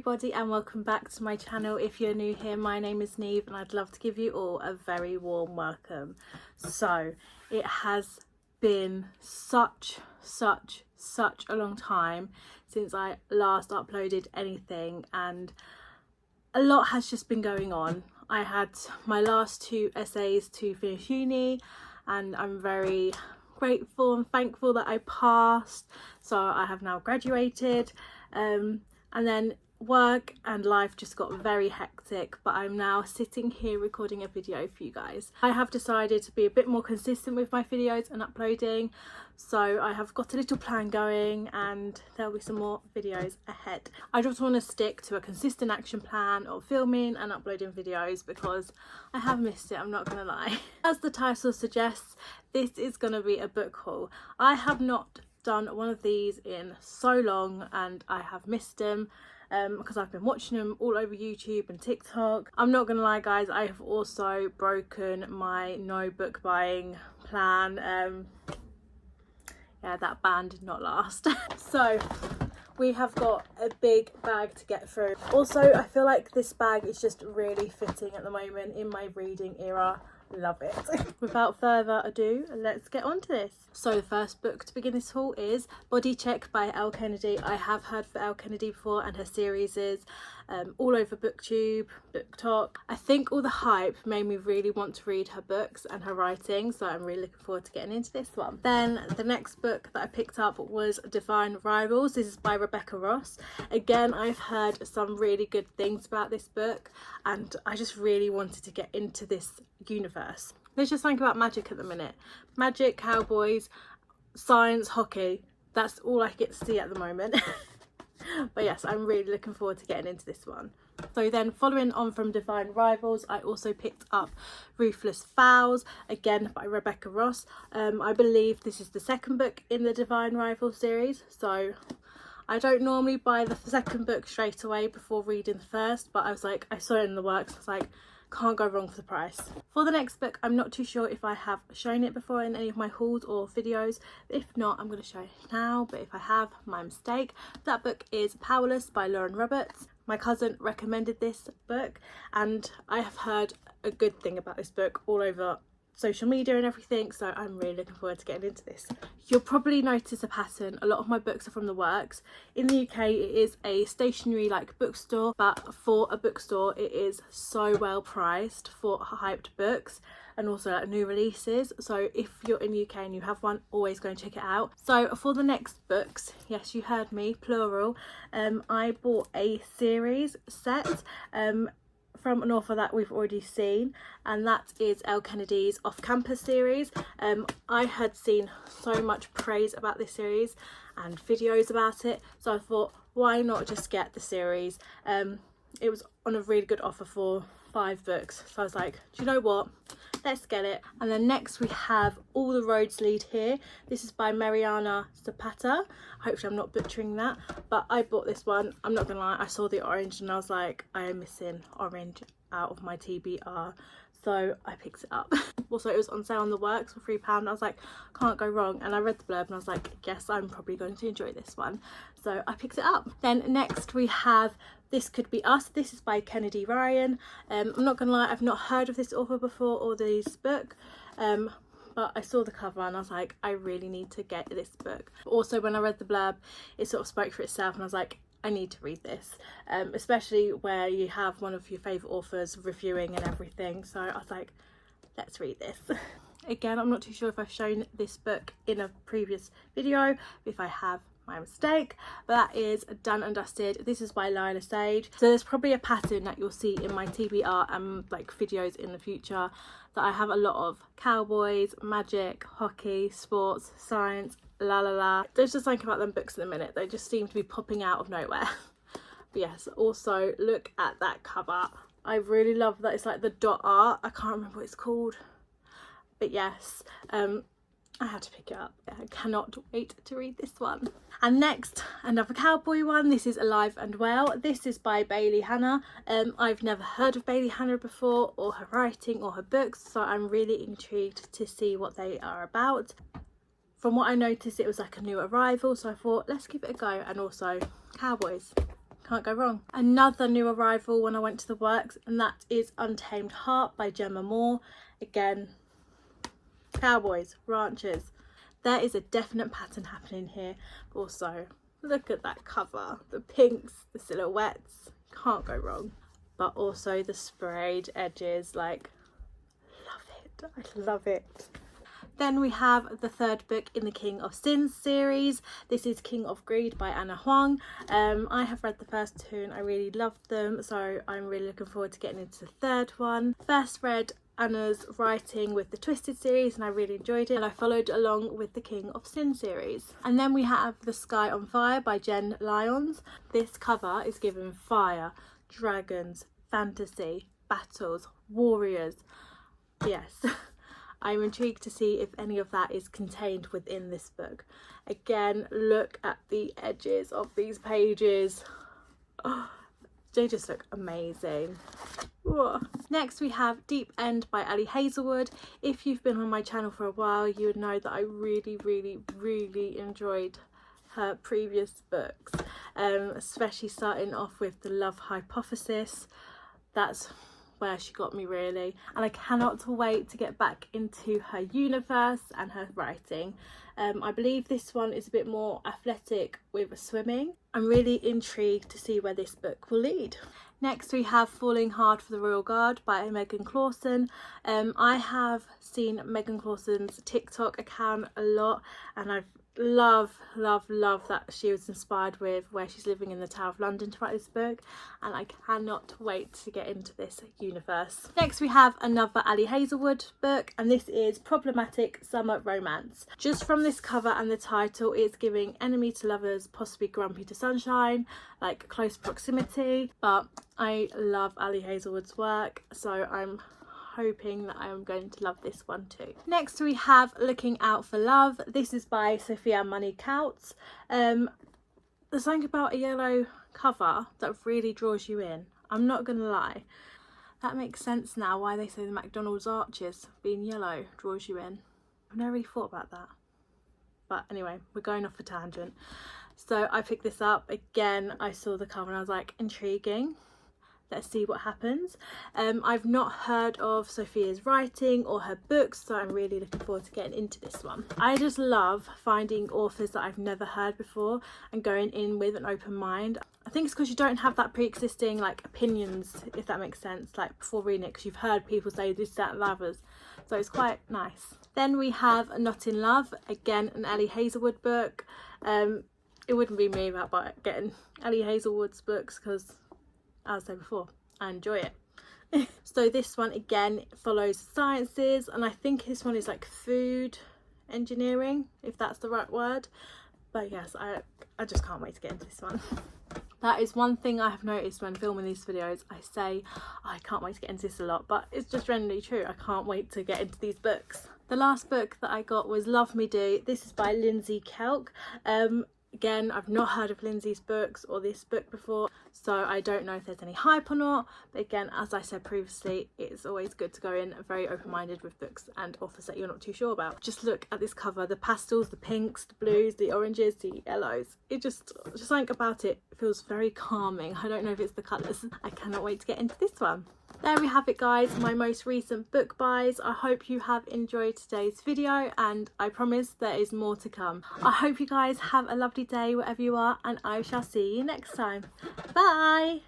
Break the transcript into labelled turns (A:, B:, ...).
A: everybody and welcome back to my channel. If you're new here, my name is Neve and I'd love to give you all a very warm welcome. So it has been such a long time since I last uploaded anything, and a lot has just been going on. I had my last 2 essays to finish uni and I'm very grateful and thankful that I passed. So I have now graduated, and then work and life just got very hectic, but I'm now sitting here recording a video for you guys. I have decided to be a bit more consistent with my videos and uploading, so I have got a little plan going and there'll be some more videos ahead. I just want to stick to a consistent action plan of filming and uploading videos because I have missed it, I'm not gonna lie. As the title suggests, this is gonna be a book haul. I have not done one of these in so long and I have missed them because I've been watching them all over YouTube and TikTok. I'm not gonna lie guys, I have also broken my no book buying plan. Yeah, that ban did not last. So we have got a big bag to get through. Also, I feel like this bag is just really fitting at the moment in my reading era. Love it. Without further ado, let's get on to this. So the first book to begin this haul is Body Check by Elle Kennedy. I have heard of Elle Kennedy before and her series is all over BookTube, BookTok. I think all the hype made me really want to read her books and her writing, so I'm really looking forward to getting into this one. Then the next book that I picked up was Divine Rivals. This is by Rebecca Ross. Again, I've heard some really good things about this book and I just really wanted to get into this universe. There's just something about magic at the minute. Magic, cowboys, science, hockey. That's all I get to see at the moment. But yes, I'm really looking forward to getting into this one. So then following on from Divine Rivals, I also picked up Ruthless Vows, again by Rebecca Ross. I believe this is the second book in the Divine Rivals series, so I don't normally buy the second book straight away before reading the first, but I was like, I saw it in the works, I was like, can't go wrong for the price. For the next book, I'm not too sure if I have shown it before in any of my hauls or videos. If not, I'm going to show it now, but if I have, my mistake. That book is Powerless by Lauren Roberts. My cousin recommended this book and I have heard a good thing about this book all over social media and everything, so I'm really looking forward to getting into this. You'll probably notice a pattern. A lot of my books are from The Works. In the UK it is a stationery like bookstore, but for a bookstore it is so well priced for hyped books and also like new releases. So if you're in the UK and you have one, always go and check it out. So for the next books, yes, you heard me, plural, I bought a series set from an author that we've already seen, and that is Elle Kennedy's Off Campus series. I had seen so much praise about this series and videos about it, so I thought, why not just get the series? It was on a really good offer for 5 books, so I was like, do you know what, let's get it. And then next we have All the Roads Lead Here. This is by Mariana Zapata. Hopefully I'm not butchering that, but I bought this one. I'm not gonna lie, I saw the orange and I was like, I am missing orange out of my TBR, so I picked it up. Also, it was on sale on The Works for £3. I was like, can't go wrong, and I read the blurb and I was like, yes, I'm probably going to enjoy this one, so I picked it up. Then next we have This Could Be Us. This is by Kennedy Ryan. I'm not gonna lie, I've not heard of this author before or this book, but I saw the cover and I was like, I really need to get this book. Also, when I read the blurb, it sort of spoke for itself and I was like, I need to read this, especially where you have one of your favourite authors reviewing and everything, so I was like, let's read this. Again, I'm not too sure if I've shown this book in a previous video. If I have, my mistake, but that is Done and Dusted. This is by Lila Sage. So there's probably a pattern that you'll see in my TBR and like videos in the future, that I have a lot of cowboys, magic, hockey, sports, science, la la la. There's just something about them books at the minute, they just seem to be popping out of nowhere. But yes, also look at that cover. I really love that it's like the dot art. I can't remember what it's called, but yes, I had to pick it up. I cannot wait to read this one. And next, another cowboy one. This is Alive and Well. This is by Bailey Hannah. I've never heard of Bailey Hannah before, or her writing or her books, so I'm really intrigued to see what they are about. From what I noticed, it was like a new arrival, so I thought, let's give it a go. And also, cowboys. Can't go wrong. Another new arrival when I went to the works, and that is Untamed Heart by Gemma Moore. Again, cowboys, ranchers. There is a definite pattern happening here. Also, look at that cover. The pinks, the silhouettes. Can't go wrong. But also the sprayed edges, like, love it. I love it. Then we have the third book in the King of Sins series. This is King of Greed by Anna Huang. I have read the first two and I really loved them, so I'm really looking forward to getting into the third one. First read Anna's writing with the Twisted series and I really enjoyed it, and I followed along with the King of Sin series. And then we have The Sky on Fire by Jen Lyons. This cover is given fire, dragons, fantasy, battles, warriors. Yes. I'm intrigued to see if any of that is contained within this book. Again, look at the edges of these pages. Oh, they just look amazing. Whoa. Next we have Deep End by Ali Hazelwood. If you've been on my channel for a while, you would know that I really enjoyed her previous books, especially starting off with The Love Hypothesis. That's where she got me really, and I cannot wait to get back into her universe and her writing. I believe this one is a bit more athletic with swimming. I'm really intrigued to see where this book will lead. Next we have Falling Hard for the Royal Guard by Megan Clawson. I have seen Megan Clawson's TikTok account a lot, and I've love that she was inspired with where she's living in the Tower of London to write this book, and I cannot wait to get into this universe. Next we have another Ali Hazelwood book, and this is Problematic Summer Romance. Just from this cover and the title, it's giving enemy to lovers, possibly grumpy to sunshine, like close proximity, but I love Ali Hazelwood's work, so I'm hoping that I am going to love this one too. Next we have Looking Out for Love. This is by Sophia Money Coutts. There's something about a yellow cover that really draws you in. I'm not gonna lie. That makes sense now why they say the McDonald's arches being yellow draws you in. I've never really thought about that. But anyway, we're going off a tangent. So I picked this up. Again, I saw the cover and I was like, intriguing. Let's see what happens. I've not heard of Sophia's writing or her books, so I'm really looking forward to getting into this one. I just love finding authors that I've never heard before and going in with an open mind. I think it's because you don't have that pre-existing like opinions, if that makes sense, like before reading it, because you've heard people say this, that and the others. So it's quite nice. Then we have Not in Love, again an Ali Hazelwood book. It wouldn't be me without getting Ali Hazelwood's books, because as I said before, I enjoy it. So this one again follows sciences, and I think this one is like food engineering, if that's the right word. But yes, I just can't wait to get into this one. That is one thing I have noticed when filming these videos. I say I can't wait to get into this a lot, but it's just generally true. I can't wait to get into these books. The last book that I got was Love Me Do. This is by Lindsay Kelk. Again, I've not heard of Lindsay's books or this book before, so I don't know if there's any hype or not. But again, as I said previously, it's always good to go in very open-minded with books and authors that you're not too sure about. Just look at this cover, the pastels, the pinks, the blues, the oranges, the yellows. It just something about it feels very calming. I don't know if it's the colours. I cannot wait to get into this one. There we have it guys, my most recent book buys. I hope you have enjoyed today's video, and I promise there is more to come. I hope you guys have a lovely day wherever you are, and I shall see you next time. Bye!